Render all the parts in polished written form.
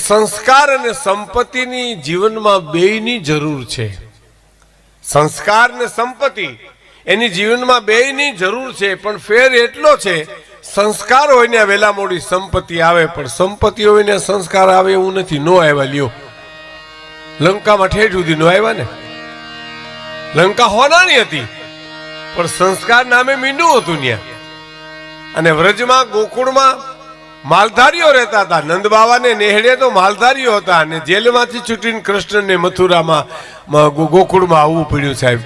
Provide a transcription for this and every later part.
સંસ્કાર અને સંપત્તિની જીવનમાં બેયની જરૂર છે. સંસ્કાર ને સંપત્તિ એની જીવનમાં બેયની જરૂર છે, પણ ફેર એટલો છે, સંસ્કાર હોય ને વેલા મોડી સંપત્તિ આવે, પણ સંપત્તિ હોય ને સંસ્કાર આવે એવું નથી. નો આવ્યા લ્યો, લંકામાં ઠેઠ સુધી નો આવ્યા ને. લંકા હોનાની હતી પણ સંસ્કાર નામે મીંડું હતું ત્યાં. અને વ્રજમાં ગોકુળમાં માલધારીઓ રહેતા હતા. નંદ બાવાને નેહડે તો માલધારીઓ હતા, અને જેલમાંથી છૂટીને કૃષ્ણને મથુરામાં ગોકુળમાં આવવું પડ્યું સાહેબ.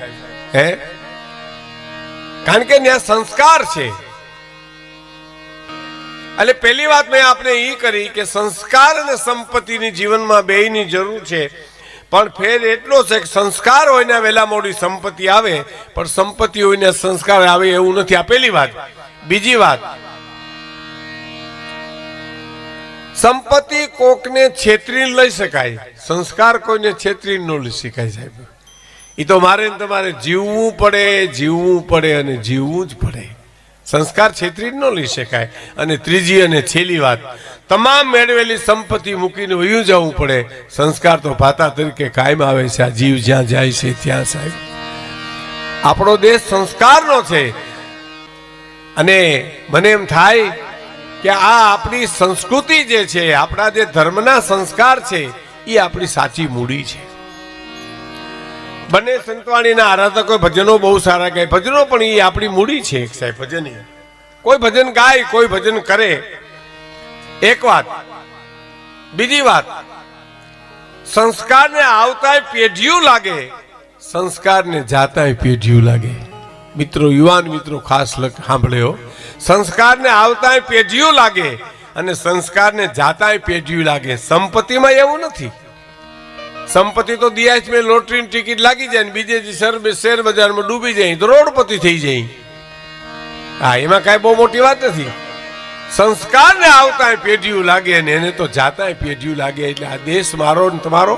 કારણ કે ત્યાં સંસ્કાર છે. એટલે પહેલી વાત મેં આપણે એ કરી કે સંસ્કાર અને સંપત્તિની જીવનમાં બેયની જરૂર છે, પણ ફેર એટલો છે કે સંસ્કાર હોય ને વેલા મોડી સંપત્તિ આવે, પણ સંપત્તિ હોય ને સંસ્કાર આવે એવું નથી. આ પહેલી વાત. બીજી વાત, સંપત્તિ કોકને છેતરીને લઈ શકાય, સંસ્કાર કોઈને છેતરીને ન લઈ શકાય સાહેબ. એ તો મારે ને તમારે જીવવું પડે અને જીવવું જ પડે. સંસ્કાર છેતરીને ન લઈ શકાય. અને ત્રીજી અને છેલ્લી વાત, તમામ મેળવેલી સંપત્તિ મૂકીને વયું જવું પડે. સંસ્કાર તો ભાતા તરીકે કાયમ આવે છે. આ જીવ જ્યાં જાય છે ત્યાં સાહેબ. આપણો દેશ સંસ્કારનો છે. અને મને એમ થાય કે આ આપણી સંસ્કૃતિ જે છે, આપણા જે ધર્મના સંસ્કાર છે, એ આપણી સાચી મૂડી છે. બંને સંતવાણીના આરાધકો ભજનો બહુ સારા ગાય, ભજનો પણ એ આપણી મૂડી છે સાહેબ. ભજન કોઈ ભજન ગાય, કોઈ ભજન કરે, એક વાત. બીજી વાત, સંસ્કારને આવતાય પેઢીયું લાગે, સંસ્કારને જાતાય પેઢીયું લાગે. મિત્રો, યુવાન મિત્રો ખાસ સાંભળ્યો, સંસ્કારને આવતાય પેઢીયું લાગે અને સંસ્કારને જાતાય પેઢીયું લાગે. સંપત્તિમાં એવું નથી. સંપત્તિ તો દિયા જ મેં લોટરીની ટિકિટ લાગી જાય ને બીજે શેર બજારમાં ડૂબી જાય તો રોડપતિ થઈ જાય. હા, એમાં કાંઈ બહુ મોટી વાત નથી. સંસ્કારને આવતાય પેઢીયું લાગે અને એને તો જાતાય પેઢીયું લાગે. એટલે આ દેશ મારો ને તમારો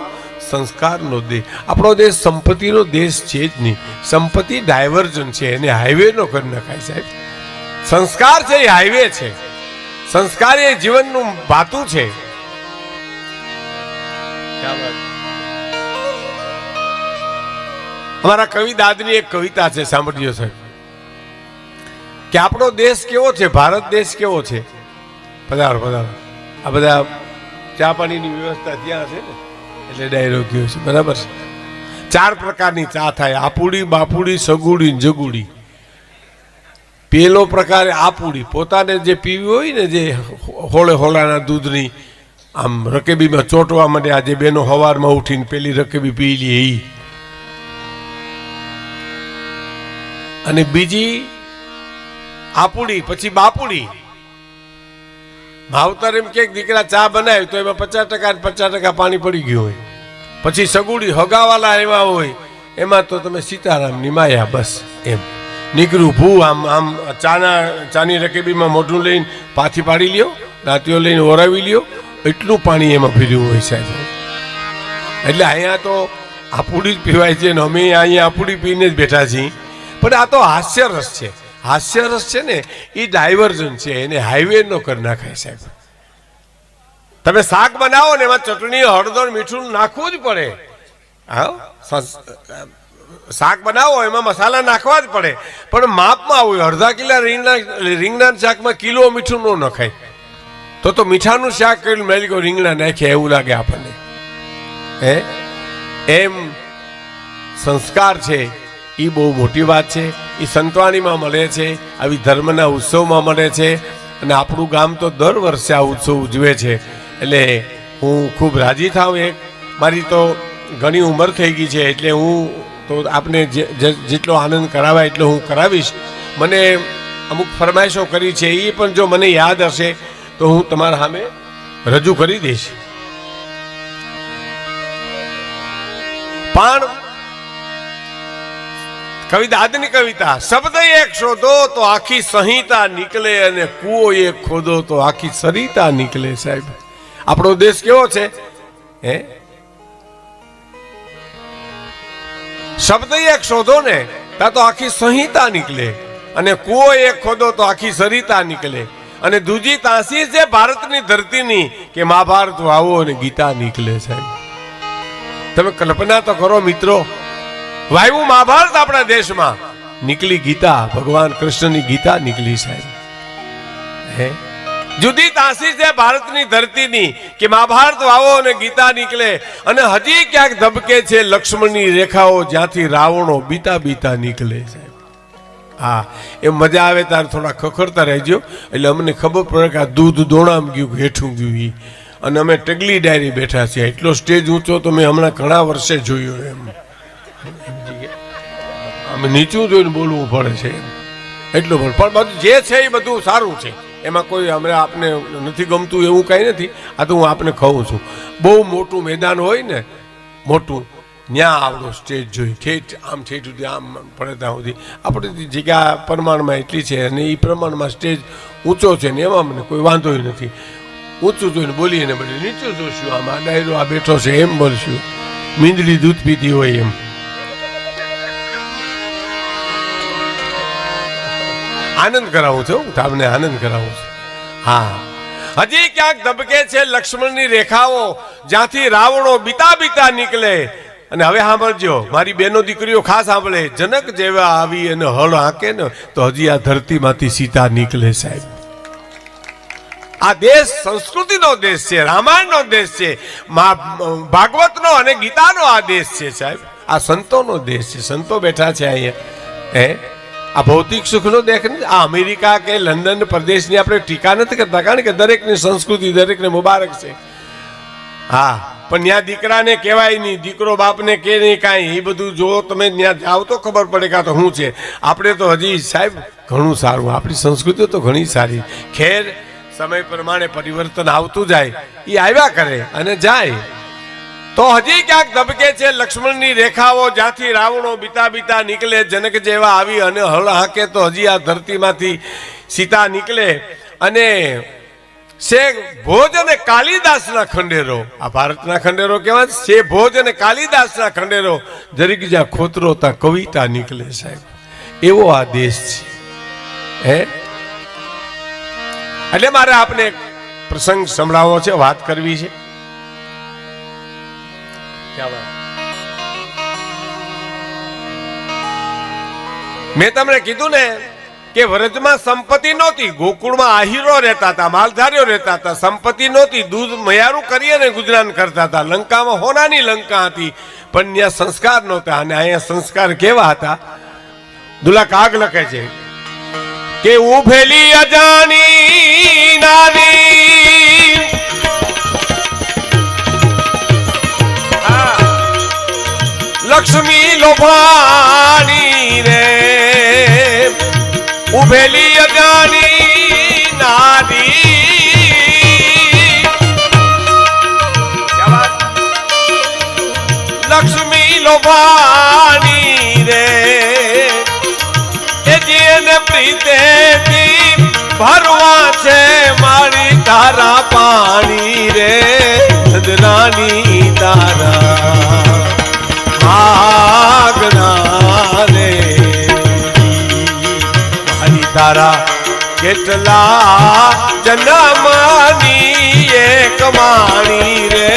સંસ્કારનો દેશ. આપણો દેશ સંપત્તિનો દેશ છે જ નહીં. સંપત્તિ ડાયવર્જન છે, એને હાઈવે નો કરી નખાય સાહેબ. સંસ્કાર છે એ હાઈવે છે. સંસ્કાર એ જીવનનું ભાતું છે. અમારા કવિ દાદની એક કવિતા છે, સાંભળ્યો સાહેબ, કે આપણો દેશ કેવો છે, ભારત દેશ કેવો છે. પધારો પધારો. આ બધા ચા પાણીની વ્યવસ્થા ત્યાં છે ને એટલે ડાયરો ગયો છે, બરાબર છે. 4 પ્રકારની ચા થાય: આપુડી, બાપુડી, સગુડી, જગુડી. પેલો પ્રકાર આપુડી, પોતાને જે પીવી હોય ને, જે હોળાના દૂધની આમ રકેબીમાં ચોંટવા માટે આજે બેનો સવારમાં ઉઠીને પેલી રકેબી પી લે એ. અને બીજી આપુડી, પછી બાપુડી. માવતર એમ કે દીકરા ચા બનાવે તો એમાં 50% પાણી પડી ગયું હોય. પછી સગુડી, હગાવાલા એવા હોય, એમાં તો તમે સીતારામની માયા, બસ એમ નીકળ્યું ભૂ. આમ આમ ચાની રકેબીમાં મોઢું લઈને પાછી પાડી લ્યો, દાંતીઓ લઈને ઓરાવી લ્યો, એટલું પાણી એમાં ભર્યું હોય સાહેબ. એટલે અહીંયા તો આપુડી જ પીવાય છે ને અમે અહીંયા આપુડી પીને જ બેઠા છીએ. પણ આ તો હાસ્યરસ છે. હાસ્યરસ છે ને એ ડાયવર્ઝન છે, એને હાઈવે નો કરી નાખાય સાહેબ. તમે શાક બનાવો ને એમાં ચટણી, હળદર, મીઠું નાખવું જ પડે. હા, શાક બનાવો એમાં મસાલા નાખવા જ પડે, પણ માપમાં હોય. અડધા કિલો રીંગણા શાકમાં કિલો મીઠું ન નખાય. તો મીઠાનું શાક કર્યું મેં રીંગણા નાખ્યા એવું લાગે આપણને. એમ સંસ્કાર છે એ બહુ મોટી વાત છે. એ સંતવાણીમાં મળે છે, આવી ધર્મના ઉત્સવમાં મળે છે. અને આપણું ગામ તો દર વર્ષે આ ઉત્સવ ઉજવે છે. એટલે હું ખૂબ રાજી થાઉં. એક મારી તો ઘણી ઉંમર થઈ ગઈ છે, એટલે હું તો આપને જેટલો આનંદ કરાવાય એટલો હું કરાવીશ. મને અમુક ફરમાઈશો કરી છે, એ પણ જો મને યાદ હશે તો હું તમારા સામે રજૂ કરી દઈશ. પણ કવિ દાદની કવિતા, શબ્દ એક શોધો તો આખી સંહિતા નીકળે અને કૂવો એક ખોદો તો આખી સરિતા નીકળે સાહેબ. આપણો દેશ કેવો છે? શબ્દ એક શોધો ને ત્યાં તો આખી સંહિતા નીકળે, અને કૂવો એક ખોદો તો આખી સરિતા નીકળે. અને દૂજી તાસી છે ભારતની ધરતીની કે મહાભારત વાવો અને ગીતા નીકળે સાહેબ. તમે કલ્પના તો કરો મિત્રો, વાયુ મહાભારત આપણા દેશમાં, નીકળી ગીતા, ભગવાન કૃષ્ણની ગીતા નીકળી સાહેબ. હે જુદી તાસી છે ભારતની ધરતીની કે મહાભારત વાવો અને ગીતા નીકળે. અને હજી ક્યાંક ધબકે છે લક્ષ્મણની રેખાઓ, જ્યાંથી રાવણો બીતા બીતા નીકળે સાહેબ. હા, એ મજા આવે ત્યારે થોડા ખખડતા રહેજો, એટલે અમને ખબર પડે કે આ દૂધ દોણામ ગયું હેઠું ગયું. અને અમે ટગલી ડાયરી બેઠા છીએ. એટલો સ્ટેજ ઊંચો તો મેં હમણાં ઘણા વર્ષે જોયો. એમ અમે નીચું જોઈને બોલવું પડે છે એટલું. પણ બધું જે છે એ બધું સારું છે, એમાં કોઈ અમે આપને નથી ગમતું એવું કાંઈ નથી. આ તો હું આપને કહું છું, બહુ મોટું મેદાન હોય ને, મોટું, ત્યાં આવડો સ્ટેજ જોઈ ઠેઠ આમ ઠેઠ સુધી આમ પડે ત્યાં સુધી આપણે જગ્યા પ્રમાણમાં એટલી છે અને એ પ્રમાણમાં સ્ટેજ ઊંચો છે ને એમાં મને કોઈ વાંધો નથી. ઊંચું જોઈને બોલીએ ને બધું નીચું જોઈશું, આમ આ ડાયરો આ બેઠો છે એમ બોલશું, મીંદડી દૂધ પીતી હોય એમ. આનંદ કરાવું છું, તમને આનંદ કરાવું છું. હા, હજી ક્યાંક ધબકે છે લક્ષ્મણની રેખાઓ, જ્યાંથી રાવણો બીતા બીતા નીકળે. અને હવે સાંભળજો મારી બેનો દીકરીઓ ખાસ સાંભળે, જનક જેવા આવી અને હળ હાંકે ને તો હજી આ ધરતીમાંથી સીતા નીકળે સાહેબ. આ દેશ સંસ્કૃતિનો દેશ છે, રામાયણનો દેશ છે, ભાગવતનો અને ગીતાનો આ દેશ છે સાહેબ. આ સંતોનો દેશ છે, સંતો બેઠા છે અહીંયા. હે આ ભૌતિક સુખનો દેખ નથી. આ અમેરિકા કે લંડન પ્રદેશની આપણે ટીકા નથી કરતા, કારણ કે દરેકની સંસ્કૃતિ દરેકને મુબારક છે. હા, પણ ત્યાં દીકરાને કહેવાય નહીં, દીકરો બાપને કે નહીં કાંઈ. એ બધું જો તમે ત્યાં જાઓ તો ખબર પડે કે તો શું છે. આપણે તો હજી સાહેબ ઘણું સારું, આપણી સંસ્કૃતિ તો ઘણી સારી. ખેર સમય પ્રમાણે પરિવર્તન આવતું જાય, એ આવ્યા કરે અને જાય. તો હજી ક્યાંક ધબકે છે લક્ષ્મણની રેખાઓ, જ્યાંથી રાવણો બીતા બીતા નીકળે. જનક જેવા આવી અને હળ હાંકે તો હજી આ ધરતીમાંથી સીતા નીકળે. અને છે ભોજ અને કાલિદાસના ખંડેરો, આ ભારતના ખંડેરો કેવા છે, ભોજ અને કાલિદાસના ખંડેરો, જરીક જ્યાં ખોતરો ત્યાં કવિતા નીકળે સાહેબ. એવો આ દેશ છે. હે એટલે મારે આપને એક પ્રસંગ સંભળાવવો છે, વાત કરવી છે. મેં તમને કીધું ને કે વ્રજમાં સંપત્તિ નહોતી, ગોકુળમાં આહીરો રહેતા હતા, માલધારીઓ રહેતા હતા, સંપત્તિ નહોતી, દૂધ મયારું કરી અને ગુજરાન કરતા હતા. લંકામાં હોનાની લંકા હતી, પણ ત્યાં સંસ્કાર નહોતા. અને અહીંયા સંસ્કાર કેવા હતા? દુલા કાગ લખે છે કે ઉભેલી અજાણી નાની લક્ષ્મી લોભાણી રે, ઉભેલી અજાણી નારી લક્ષ્મી લોભાણી રે, એ જેને પ્રીતેથી ભરવા છે મારી તારા પાણી રે, રાની તારા આગના રે, મારી તારા કેટલા જન્મની એક માણી રે,